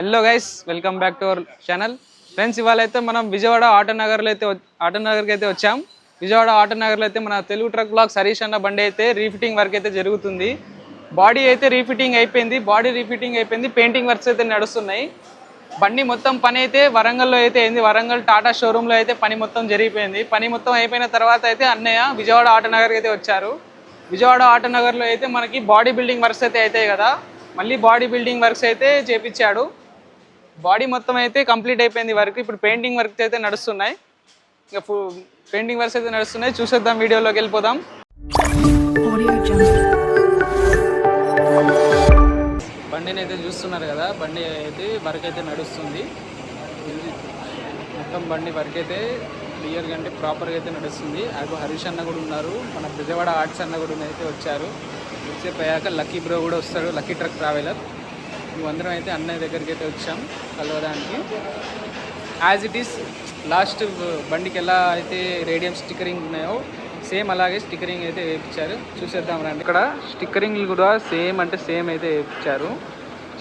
Hello guys, welcome back to our channel. Friends, ఇవాళ అయితే మనం విజయవాడ ఆటోనగర్కి అయితే వచ్చాం. విజయవాడ ఆటోనగర్లో అయితే మన తెలుగు ట్రక్ బ్లాక్ హరీష్ అన్న బండి అయితే రీఫిటింగ్ వర్క్ అయితే జరుగుతుంది. బాడీ అయితే రీఫిటింగ్ అయిపోయింది. పెయింటింగ్ వర్క్స్ అయితే నడుస్తున్నాయి. బండి మొత్తం పని అయితే వరంగల్లో అయితే అయింది. వరంగల్ టాటా షోరూంలో అయితే పని మొత్తం జరిగిపోయింది. పని మొత్తం అయిపోయిన తర్వాత అయితే అన్నయ్య విజయవాడ ఆటోనగర్కి అయితే వచ్చారు. విజయవాడ ఆటోనగర్లో అయితే మనకి బాడీ బిల్డింగ్ వర్క్స్ అయితే అవుతాయి కదా, మళ్ళీ బాడీ బిల్డింగ్ వర్క్స్ అయితే చేపించాడు. బాడీ మొత్తం అయితే కంప్లీట్ అయిపోయింది వర్క్. ఇప్పుడు పెయింటింగ్ వర్క్ అయితే నడుస్తున్నాయి. ఇంకా పెయింటింగ్ వర్క్స్ అయితే నడుస్తున్నాయి. చూసేద్దాం, వీడియోలోకి వెళ్ళిపోదాం. బండిని అయితే చూస్తున్నారు కదా, బండి అయితే వర్క్ అయితే నడుస్తుంది. మొత్తం బండి వర్క్ అయితే క్లియర్గా అంటే ప్రాపర్గా అయితే నడుస్తుంది. అటు హరీష్ అన్న కూడా ఉన్నారు, మన విజయవాడ ఆర్ట్స్ అన్న కూడా అయితే వచ్చారు. వచ్చేపోయాక లక్కీ బ్రో కూడా వస్తాడు, లక్కీ ట్రక్ ట్రావెలర్. మేమందరం అయితే అన్నయ్య దగ్గరికి అయితే వచ్చాం కలవడానికి. యాజ్ ఇట్ ఈస్ లాస్ట్ బండికి ఎలా అయితే రేడియం స్టిక్కరింగ్ ఉన్నాయో సేమ్ అలాగే స్టిక్కరింగ్ అయితే వేయించారు. చూసేద్దాం రండి. ఇక్కడ స్టిక్కరింగ్లు కూడా సేమ్ అంటే సేమ్ అయితే వేయించారు.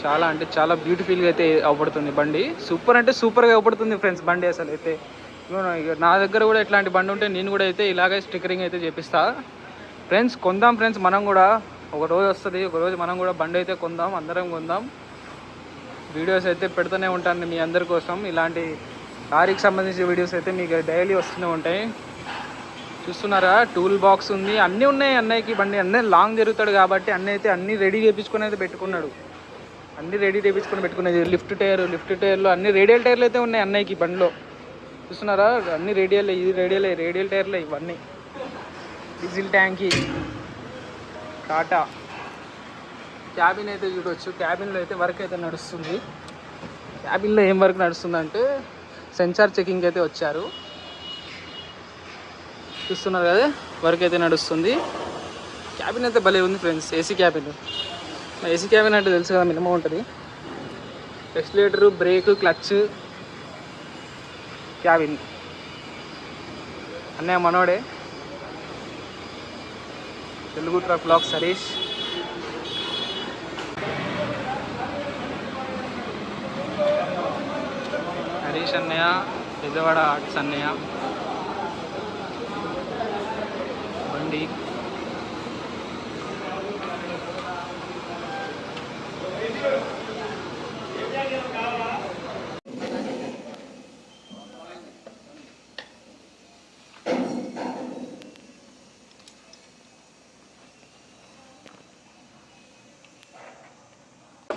చాలా అంటే చాలా బ్యూటిఫుల్గా అయితే అవపడుతుంది బండి. సూపర్ అంటే సూపర్గా అవపడుతుంది ఫ్రెండ్స్ బండి. అసలు అయితే నా దగ్గర కూడా ఇట్లాంటి బండి ఉంటే నేను కూడా అయితే ఇలాగే స్టిక్కరింగ్ అయితే చేపిస్తా. ఫ్రెండ్స్, కొందాం ఫ్రెండ్స్, మనం కూడా ఒక రోజు వస్తుంది, ఒక రోజు మనం కూడా బండి అయితే కొందాం, అందరం కొందాం. వీడియోస్ అయితే పెడుతూనే ఉంటాను మీ అందరి కోసం. ఇలాంటి లారీకి సంబంధించిన వీడియోస్ అయితే మీకు డైలీ వస్తూనే ఉంటాయి. చూస్తున్నారా, టూల్ బాక్స్ ఉంది, అన్నీ ఉన్నాయి అన్నయ్యకి. బండి అన్నీ లాంగ్ జరుగుతాడు కాబట్టి అన్నీ రెడీ చేయించుకొని అయితే పెట్టుకున్నాడు. పెట్టుకునేది లిఫ్ట్ టైర్లో అన్ని రేడియల్ టైర్లు అయితే ఉన్నాయి అన్నయ్యకి బండిలో. చూస్తున్నారా, అన్ని రేడియల్ టైర్లే ఇవన్నీ. డీజిల్ ట్యాంకీ, టాటా. క్యాబిన్ అయితే చూడవచ్చు. క్యాబిన్లో అయితే వర్క్ అయితే నడుస్తుంది. క్యాబిన్లో ఏం వర్క్ నడుస్తుందంటే సెన్సార్ చెకింగ్ అయితే వచ్చారు. చూస్తున్నారు కదా, వర్క్ అయితే నడుస్తుంది. క్యాబిన్ అయితే భలే ఉంది ఫ్రెండ్స్. ఏసీ క్యాబిన్ అంటే తెలుసు కదా, మినిమం ఉంటుంది. ఎక్సిలేటరు, బ్రేక్, క్లచ్, క్యాబిన్. అన్నయ్య మనోడే, తెలుగు ట్రక్ బ్లాక్ హరీష్. హరీష్ అన్నయ్య, విజయవాడ ఆర్ట్స్ అన్నయ్య. బండి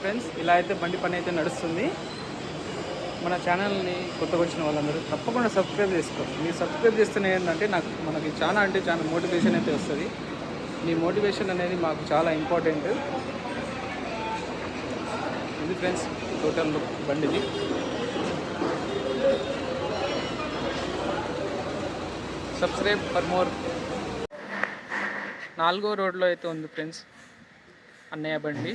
ఫ్రెండ్స్, ఇలా అయితే బండి పని అయితే నడుస్తుంది. మన ఛానల్ని కొత్తగా వచ్చిన వాళ్ళందరూ తప్పకుండా సబ్స్క్రైబ్ చేసుకో. మీరు సబ్స్క్రైబ్ చేస్తేనే ఏంటంటే మనకి చాలా మోటివేషన్ అయితే వస్తుంది. మీ మోటివేషన్ అనేది మాకు చాలా ఇంపార్టెంట్. ఇది ఫ్రెండ్స్ టోటల్ లుక్ బండిది. Subscribe for more. 4వ రోడ్లో అయితే ఉంది ఫ్రెండ్స్ అన్నయ్య బండి.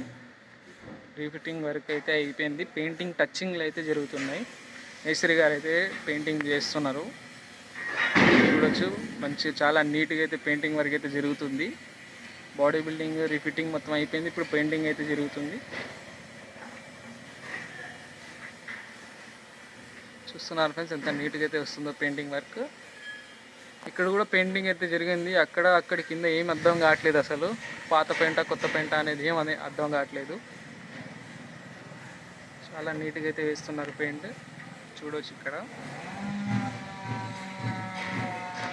రీఫిటింగ్ వర్క్ అయితే అయిపోయింది. పెయింటింగ్ టచింగ్లు అయితే జరుగుతున్నాయి. మేస్త్రి గారు అయితే పెయింటింగ్ చేస్తున్నారు. చూడొచ్చు, చాలా నీట్గా అయితే పెయింటింగ్ వర్క్ అయితే జరుగుతుంది. బాడీ బిల్డింగ్, రీఫిటింగ్ మొత్తం అయిపోయింది. ఇప్పుడు పెయింటింగ్ అయితే జరుగుతుంది. చూస్తున్నారు ఫ్రెండ్స్ ఎంత నీట్గా అయితే వస్తుందో పెయింటింగ్ వర్క్. ఇక్కడ కూడా పెయింటింగ్ అయితే జరిగింది. అక్కడ కింద ఏం అర్థం కావట్లేదు. అసలు పాత పెయింట కొత్త పెయింట అనేది అర్థం కావట్లేదు. చాలా నీట్గా అయితే వేస్తున్నారు పెయింట్. చూడవచ్చు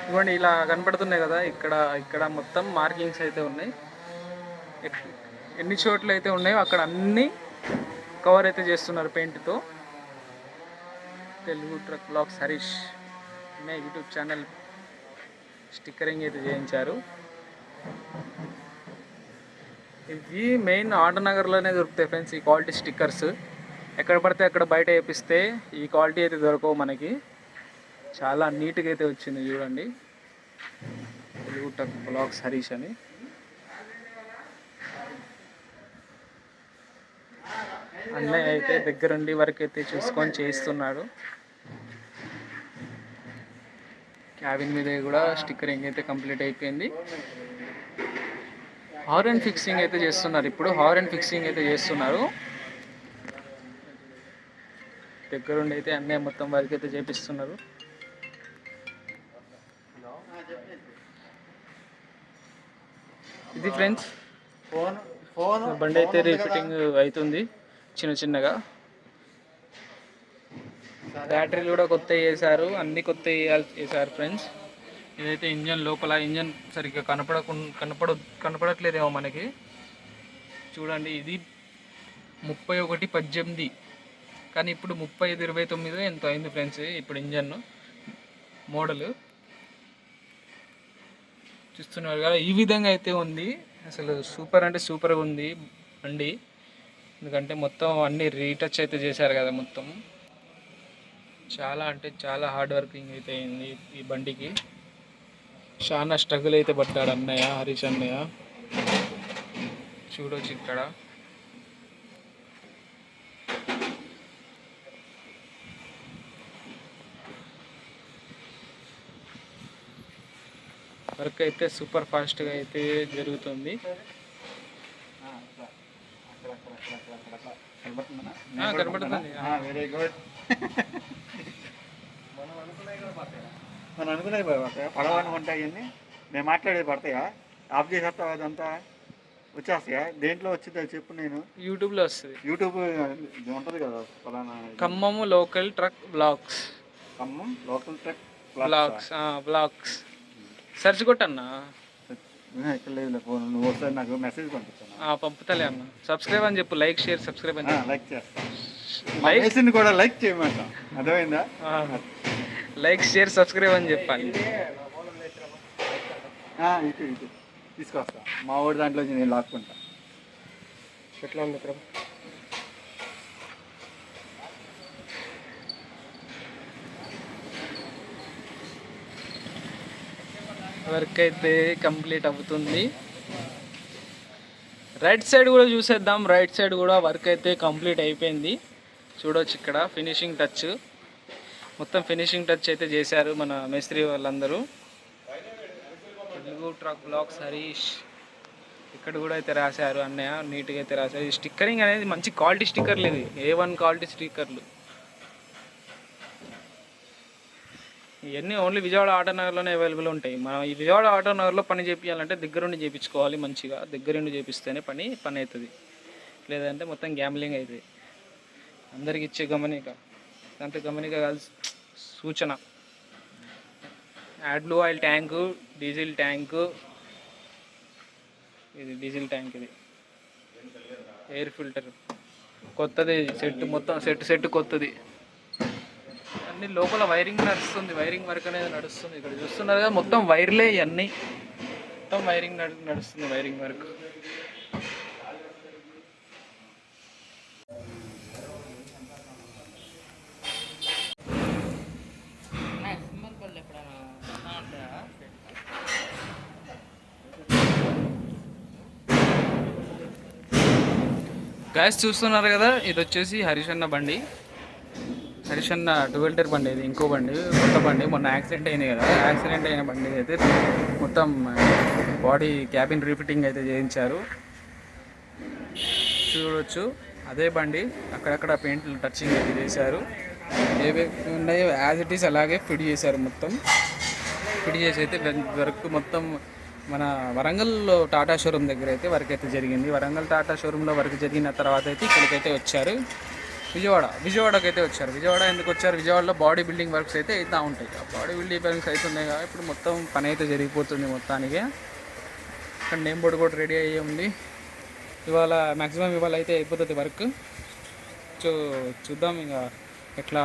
ఇవ్వండి, ఇలా కనపడుతున్నాయి కదా, ఇక్కడ మొత్తం మార్కింగ్స్ అయితే ఉన్నాయి. ఎన్ని చోట్ల అయితే ఉన్నాయో అక్కడ అన్నీ కవర్ అయితే చేస్తున్నారు పెయింట్తో. తెలుగు ట్రక్ బ్లాక్ హరీష్ అనే యూట్యూబ్ ఛానల్ స్టిక్కరింగ్ అయితే చేయించారు. ఇవి మెయిన్ ఆటోనగర్లోనే దొరుకుతాయి ఫ్రెండ్స్, ఈ క్వాలిటీ స్టిక్కర్స్. ఎక్కడ పడితే అక్కడ బయట వేపిస్తే ఈ క్వాలిటీ అయితే దొరకవు మనకి. చాలా నీట్గా అయితే వచ్చింది చూడండి, తెలుగు ట్రక్ బ్లాక్ హరీష్ అని. అన్నయ్య అయితే దగ్గరుండి వరకు అయితే చూసుకొని చేయిస్తున్నాడు. క్యాబిన్ మీద కూడా స్టిక్కరింగ్ అయితే కంప్లీట్ అయిపోయింది. హార్న్ ఫిక్సింగ్ అయితే చేస్తున్నారు. ఇప్పుడు హార్న్ ఫిక్సింగ్ అయితే చేస్తున్నారు. దగ్గరుండి అయితే అన్నీ మొత్తం వర్క్ అయితే చేపిస్తున్నారు. ఇది ఫ్రెండ్స్ బండి అయితే రీఫిట్టింగ్ అవుతుంది చిన్నగా. బ్యాటరీలు కూడా కొత్త వేసారు, అన్ని కొత్త వేసారు ఫ్రెండ్స్. ఇదైతే ఇంజన్ లోపల, ఇంజన్ సరిగ్గా కనపడట్లేదేమో మనకి. చూడండి, ఇది 3118 కానీ ఇప్పుడు 3529 ఎంతో అయింది ఫ్రెండ్స్ ఇప్పుడు ఇంజన్ మోడల్. చూస్తున్నారు కదా, ఈ విధంగా అయితే ఉంది. అసలు సూపర్ అంటే సూపర్గా ఉంది బండి. ఎందుకంటే మొత్తం అన్నీ రీటచ్ అయితే చేశారు కదా మొత్తం. చాలా అంటే చాలా హార్డ్ వర్కింగ్ అయితే అయింది ఈ బండికి. చాలా స్ట్రగుల్ అయితే పడ్డాడు అన్నయ్య, హరీష్ అన్నయ్య. చూడొచ్చు ఇక్కడ. వర్క్ అయితే సూపర్ ఫాస్ట్గా అయితే జరుగుతుంది. కనబడుతుంది. Very good. మనం అనుకునేది పడవని ఉంటాయన్నీ మేము మాట్లాడేది పడతాయా? ఆఫ్ చేసేస్తావా? అదంతా వచ్చేస్తాయా? దేంట్లో వచ్చిందో చెప్పు. నేను యూట్యూబ్లో వస్తుంది. యూట్యూబ్ ఉంటుంది కదా, ఫలానా Khammam local truck vlogs. Khammam local truck vlogs search కొట్టన్నా. ఇక్కడ లేదు ఫోన్. నువ్వు ఒకసారి నాకు మెసేజ్ పంపిస్తాను. పంపుతలే అన్న. సబ్స్క్రైబ్ అని చెప్పు. లైక్ షేర్ సబ్స్క్రైబ్ అని లైక్ చేస్తాను. కూడా లైక్ చేయమంట. అర్థమైందా? లైక్ షేర్ సబ్స్క్రైబ్ అని చెప్పాలి. ఇటు తీసుకొస్తా. మా ఊరి దాంట్లో నేను లాక్కుంటా. ఎట్లా ఉంది ఇక్కడ? వర్క్ అయితే కంప్లీట్ అవుతుంది. రైట్ సైడ్ కూడా చూసేద్దాం. రైట్ సైడ్ కూడా వర్క్ అయితే కంప్లీట్ అయిపోయింది. చూడవచ్చు ఇక్కడ ఫినిషింగ్ టచ్, మొత్తం ఫినిషింగ్ టచ్ అయితే చేశారు మన మేస్త్రి వాళ్ళందరూ. తెలుగు ట్రక్ బ్లాగ్స్ హరీష్ ఇక్కడ కూడా అయితే రాశారు అన్నయ్య, నీట్గా అయితే రాశారు. ఈ స్టిక్కరింగ్ అనేది మంచి క్వాలిటీ స్టిక్కర్లు, ఇది A1 క్వాలిటీ స్టిక్కర్లు. ఇవన్నీ ఓన్లీ విజయవాడ ఆటోనగర్లోనే అవైలబుల్ ఉంటాయి. మనం ఈ విజయవాడ ఆటోనగర్లో పని చేయించాలంటే దగ్గరుండి చేయించుకోవాలి. మంచిగా దగ్గరుండి చేపిస్తేనే పని అవుతుంది. లేదంటే మొత్తం గ్యాంబ్లింగ్ అవుతుంది. అందరికి ఇచ్చే గమనిక, దాంతో గమనిక కాదు సూచన. యాడ్బ్లూ ఆయిల్ ట్యాంకు, డీజిల్ ట్యాంకు, ఇది డీజిల్ ట్యాంక్, ఇది ఎయిర్ ఫిల్టర్ కొత్తది. సెట్ మొత్తం సెట్ కొత్తది. అన్ని లోపల వైరింగ్ నడుస్తుంది. వైరింగ్ వర్క్ అనేది నడుస్తుంది. ఇక్కడ చూస్తున్నారు కదా, మొత్తం వైర్లే ఇవన్నీ. మొత్తం వైరింగ్ నడుస్తుంది, వైరింగ్ వర్క్. గ్యాస్ చూస్తున్నారు కదా, ఇది వచ్చేసి హరీష్ అన్న బండి. హరీష్ అన్న 12 టైర్ బండి. ఇది ఇంకో బండి, కొత్త బండి. మొన్న యాక్సిడెంట్ అయింది కదా, యాక్సిడెంట్ అయిన బండి అయితే మొత్తం బాడీ క్యాబిన్ రీఫిట్టింగ్ అయితే చేయించారు. చూడవచ్చు అదే బండి. అక్కడక్కడ పెయింట్లు టచింగ్ అయితే చేశారు. ఏవే ఉన్నాయో యాజ్ ఇట్ ఈస్ అలాగే ఫిట్ చేశారు. మొత్తం ఫిట్ చేసి అయితే వర్క్ మొత్తం మన వరంగల్లో టాటా షోరూమ్ దగ్గర అయితే వర్క్ అయితే జరిగింది. వరంగల్ టాటా షోరూంలో వర్క్ జరిగిన తర్వాత అయితే ఇక్కడికైతే వచ్చారు. విజయవాడకి అయితే వచ్చారు. విజయవాడ ఎందుకు వచ్చారు? విజయవాడలో బాడీ బిల్డింగ్ వర్క్స్ అయితే అవుతూ ఉంటాయి. ఆ బాడీ బిల్డింగ్ వర్క్స్ అవుతున్నాయి కదా, ఇప్పుడు మొత్తం పని అయితే జరిగిపోతుంది మొత్తానికి. ఇక్కడ నేమ్ బోర్డు కూడా రెడీ అయ్యి ఉంది. ఇవాళ మ్యాక్సిమం ఇవాళ అయితే అయిపోతుంది వర్క్. సో చూద్దాం ఇంకా ఎట్లా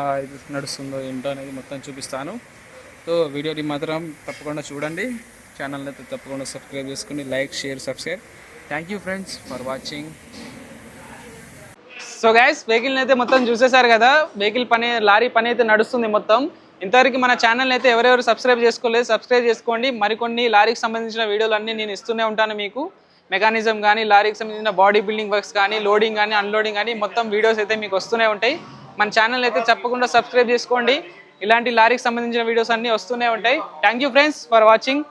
నడుస్తుందో ఏంటో అనేది మొత్తం చూపిస్తాను. సో వీడియోని మాత్రం తప్పకుండా చూడండి. ఛానల్ అయితే తప్పకుండా సబ్స్క్రైబ్ చేసుకుని like share subscribe. Thank you friends for watching. So guys, వెహికల్ని అయితే మొత్తం చూసేశారు కదా. వెహికల్ పని, లారీ పని అయితే నడుస్తుంది మొత్తం. ఇంతవరకు మన ఛానల్ అయితే ఎవరెవరు సబ్స్క్రైబ్ చేసుకోలేదు, సబ్స్క్రైబ్ చేసుకోండి. మరికొన్ని లారీకి సంబంధించిన వీడియోలు అన్నీ నేను ఇస్తూనే ఉంటాను మీకు. మెకానిజం కానీ, లారీకి సంబంధించిన బాడీ బిల్డింగ్ వర్క్స్ కానీ, లోడింగ్ కానీ, అన్లోడింగ్ కానీ మొత్తం వీడియోస్ అయితే మీకు వస్తూనే ఉంటాయి. మన ఛానల్ అయితే తప్పకుండా సబ్స్క్రైబ్ చేసుకోండి. ఇలాంటి లారీకి సంబంధించిన వీడియోస్ అన్నీ వస్తూనే ఉంటాయి. Thank you friends for watching.